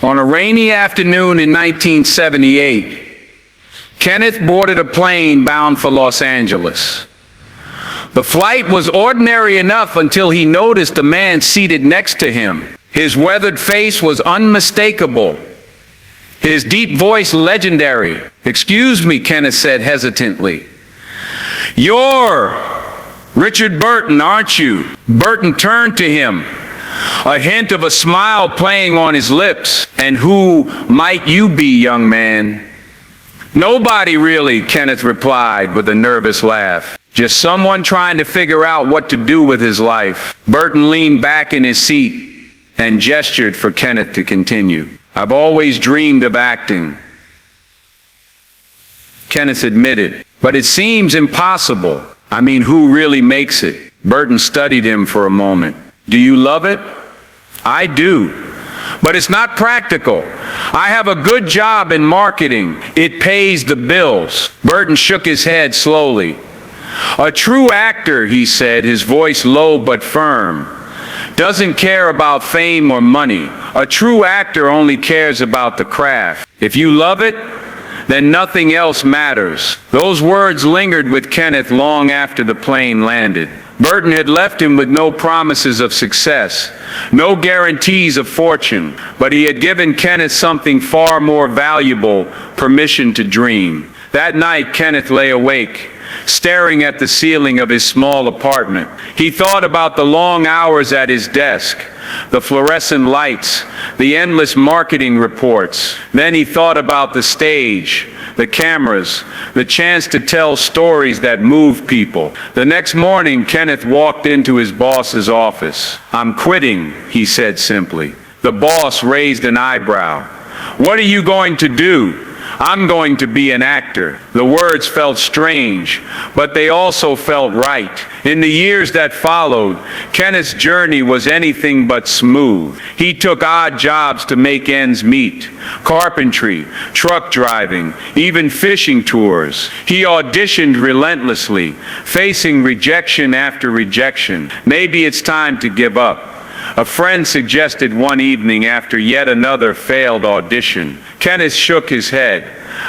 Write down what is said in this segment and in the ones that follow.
On a rainy afternoon in 1978, Kenneth boarded a plane bound for Los Angeles. The flight was ordinary enough until he noticed a man seated next to him. His weathered face was unmistakable, his deep voice legendary. "Excuse me," Kenneth said hesitantly. "You're Richard Burton, aren't you?" Burton turned to him, a hint of a smile playing on his lips. "And who might you be, young man?" "Nobody really," Kenneth replied with a nervous laugh. "Just someone trying to figure out what to do with his life." Burton leaned back in his seat and gestured for Kenneth to continue. "I've always dreamed of acting," Kenneth admitted, "but it seems impossible. I mean, who really makes it?" Burton studied him for a moment. "Do you love it?" "I do. But it's not practical. I have a good job in marketing. It pays the bills." Burton shook his head slowly. "A true actor," he said, his voice low but firm, "doesn't care about fame or money. A true actor only cares about the craft. If you love it, then nothing else matters." Those words lingered with Kenneth long after the plane landed. Burton had left him with no promises of success, no guarantees of fortune, but he had given Kenneth something far more valuable: permission to dream. That night, Kenneth lay awake, staring at the ceiling of his small apartment. He thought about the long hours at his desk, the fluorescent lights, the endless marketing reports. Then he thought about the stage, the cameras, the chance to tell stories that move people. The next morning, Kenneth walked into his boss's office. "I'm quitting," he said simply. The boss raised an eyebrow. "What are you going to do?" "I'm going to be an actor." The words felt strange, but they also felt right. In the years that followed, Kenneth's journey was anything but smooth. He took odd jobs to make ends meet: carpentry, truck driving, even fishing tours. He auditioned relentlessly, facing rejection after rejection. "Maybe it's time to give up," a friend suggested one evening after yet another failed audition. Kenneth shook his head.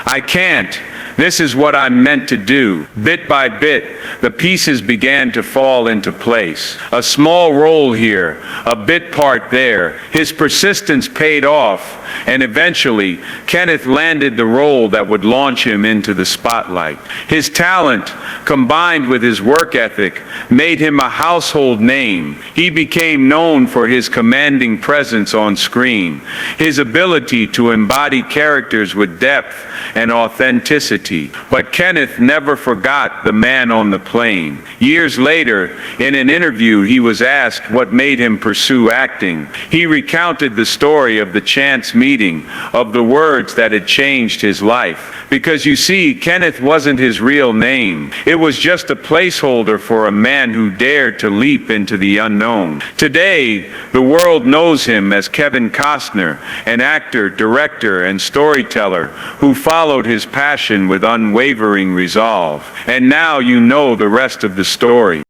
"I can't. This is what I'm meant to do." Bit by bit, the pieces began to fall into place. A small role here, a bit part there. His persistence paid off, and eventually, Kenneth landed the role that would launch him into the spotlight. His talent, combined with his work ethic, made him a household name. He became known for his commanding presence on screen, his ability to embody characters with depth and authenticity. But Kenneth never forgot the man on the plane. Years later, in an interview, he was asked what made him pursue acting. He recounted the story of the chance meeting, of the words that had changed his life. Because you see, Kenneth wasn't his real name. It was just a placeholder for a man who dared to leap into the unknown. Today, the world knows him as Kevin Costner, an actor, director, and storyteller who followed his passion with unwavering resolve. And now you know the rest of the story.